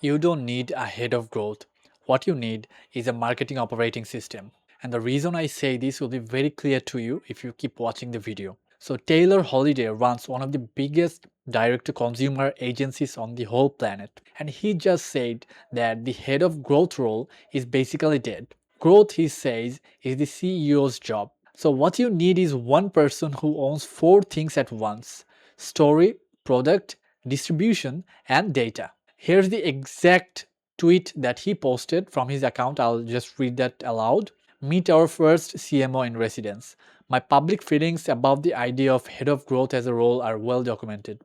You don't need a head of growth. What you need is a marketing operating system. And the reason I say this will be very clear to you if you keep watching the video. So Taylor Holiday runs one of the biggest direct-to-consumer agencies on the whole planet. And he just said that the head of growth role is basically dead. Growth, he says, is the CEO's job. So what you need is one person who owns four things at once: story, product, distribution, and data. Here's the exact tweet that he posted from his account. I'll just read that aloud. Meet our first CMO in residence. My public feelings about the idea of head of growth as a role are well documented.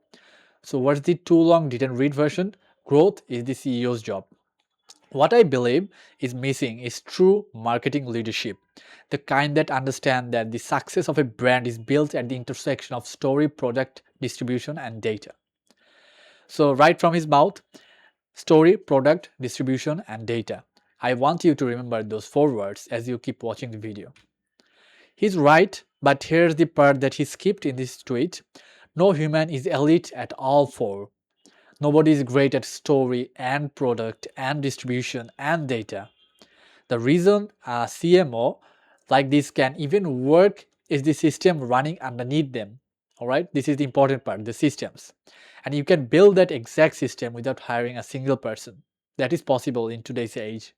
So what's the too long didn't read version? Growth is the CEO's job. What I believe is missing is true marketing leadership, the kind that understand that the success of a brand is built at the intersection of story, product, distribution, and data. So right from his mouth, story, product, distribution, and data. I want you to remember those four words as you keep watching the video. He's right, but here's the part that he skipped in this tweet. No human is elite at all four. Nobody is great at story and product and distribution and data. The reason a CMO like this can even work is the system running underneath them. All right, this is the important part, the systems. And you can build that exact system without hiring a single person. That is possible in today's age.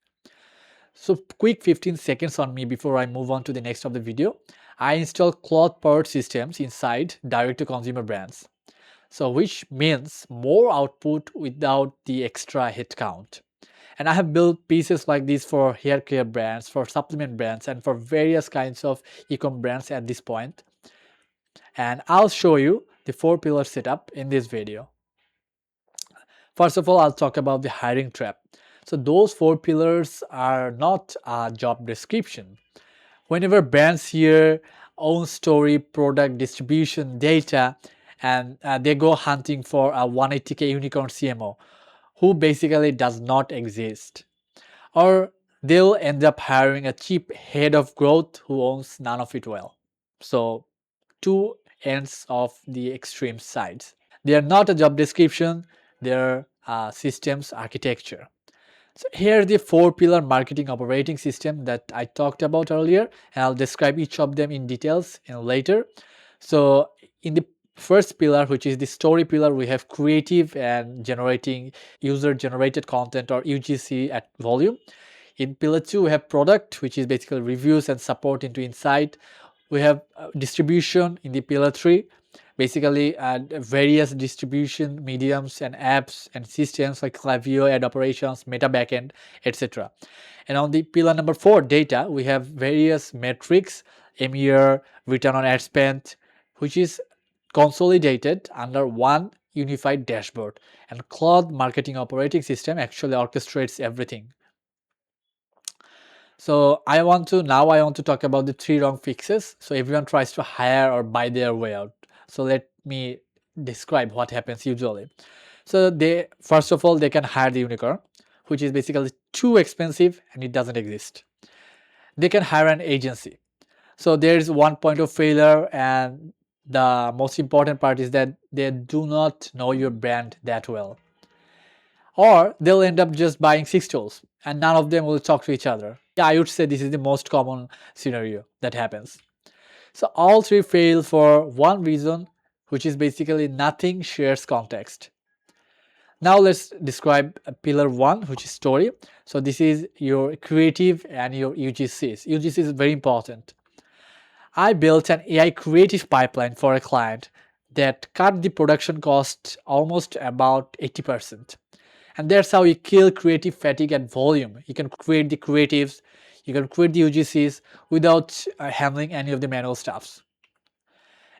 So quick 15 seconds on me before I move on to the next of the video. I install Claude powered systems inside direct to consumer brands. So which means more output without the extra headcount. And I have built pieces like this for hair care brands, for supplement brands, and for various kinds of e-com brands at this point. And I'll show you the 4-pillar setup in this video. First of all, I'll talk about the hiring trap. So those 4 pillars are not a job description. Whenever brands hear own story, product, distribution, data, and they go hunting for a 180k unicorn CMO who basically does not exist. Or they'll end up hiring a cheap head of growth who owns none of it well. So two ends of the extreme sides. They are not a job description, they're systems architecture. So here are the 4-pillar marketing operating system that I talked about earlier, and I'll describe each of them in details later. So in the first pillar, which is the story pillar, we have creative and generating user generated content, or UGC, at volume. In pillar 2, we have product, which is basically reviews and support into insight. We have distribution in the pillar 3, basically various distribution mediums and apps and systems like Klaviyo, ad operations, Meta backend, etc. And on the pillar number 4, data, we have various metrics, MER, return on ad spend, which is consolidated under one unified dashboard. And Claude marketing operating system actually orchestrates everything. So I want to talk about the 3 wrong fixes. So everyone tries to hire or buy their way out. So let me describe what happens usually. So they, first of all, they can hire the unicorn, which is basically too expensive and it doesn't exist. They can hire an agency. So there is one point of failure, and the most important part is that they do not know your brand that well. Or they'll end up just buying 6 tools and none of them will talk to each other. Yeah, I would say this is the most common scenario that happens. So all 3 fail for one reason, which is basically nothing shares context. Now let's describe pillar 1, which is story. So this is your creative and your UGCs. UGC is very important. I built an AI creative pipeline for a client that cut the production cost almost about 80%. And that's how you kill creative fatigue at volume. You can create the creatives, you can create the UGCs without handling any of the manual stuffs.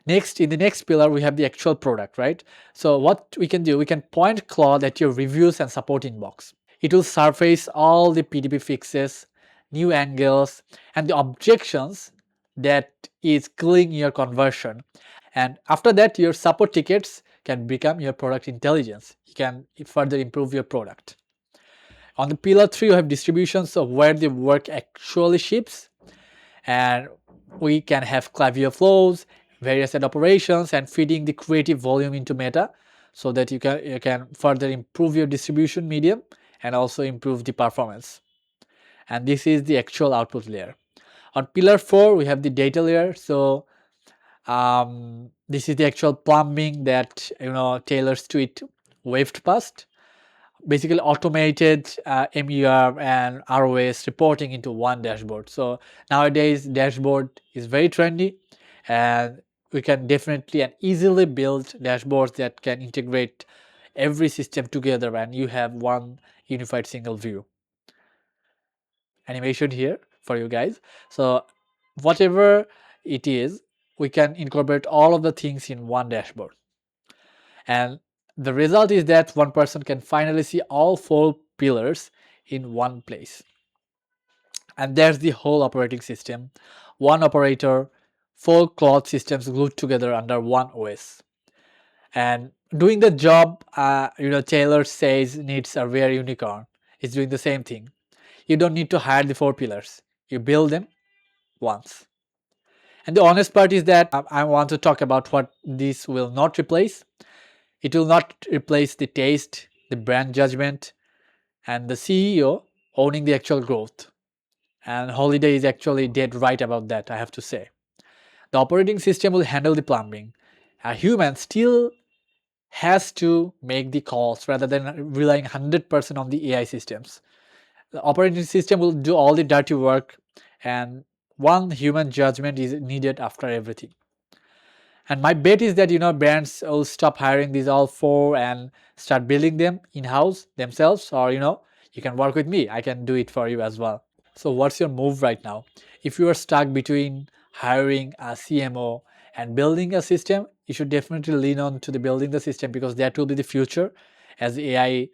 Next, in the next pillar, we have the actual product, right? So what we can do, we can point Claude at your reviews and support inbox. It will surface all the PDP fixes, new angles, and the objections that is killing your conversion. And after that, your support tickets can become your product intelligence. You can further improve your product. On the pillar 3, you have distribution, so where the work actually ships. And we can have Klaviyo flows, various ad operations, and feeding the creative volume into Meta so that you can further improve your distribution medium and also improve the performance. And this is the actual output layer. On pillar 4, we have the data layer. So this is the actual plumbing that tailors to it waved past. Basically automated MUR and ROAS reporting into one dashboard. So nowadays dashboard is very trendy, and we can definitely and easily build dashboards that can integrate every system together, and you have one unified single view. Animation here for you guys. So whatever it is, we can incorporate all of the things in one dashboard. And the result is that one person can finally see all 4 pillars in one place. And there's the whole operating system. One operator, 4 Claude systems glued together under one OS. And doing the job, Taylor says needs a rare unicorn. It's doing the same thing. You don't need to hire the 4 pillars. You build them once. And the honest part is that I want to talk about what this will not replace. It will not replace the taste, the brand judgment, and the CEO owning the actual growth. And Holiday is actually dead right about that, I have to say. The operating system will handle the plumbing. A human still has to make the calls rather than relying 100% on the AI systems. The operating system will do all the dirty work, and one human judgment is needed after everything. And my bet is that brands will stop hiring these all 4 and start building them in-house themselves, or you can work with me, I can do it for you as well. So what's your move right now? If you are stuck between hiring a CMO and building a system, you should definitely lean on to the building the system, because that will be the future as AI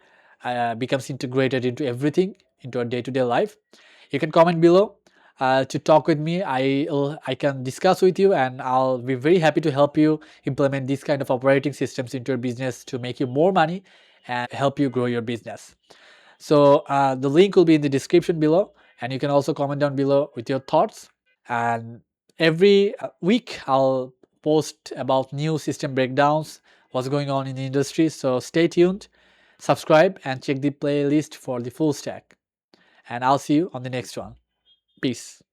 becomes integrated into everything, into our day-to-day life. You can comment below to talk with me. I can discuss with you, and I'll be very happy to help you implement these kind of operating systems into your business to make you more money and help you grow your business. So the link will be in the description below, and you can also comment down below with your thoughts. And every week I'll post about new system breakdowns, what's going on in the industry. So stay tuned, subscribe, and check the playlist for the full stack. And I'll see you on the next one. Peace.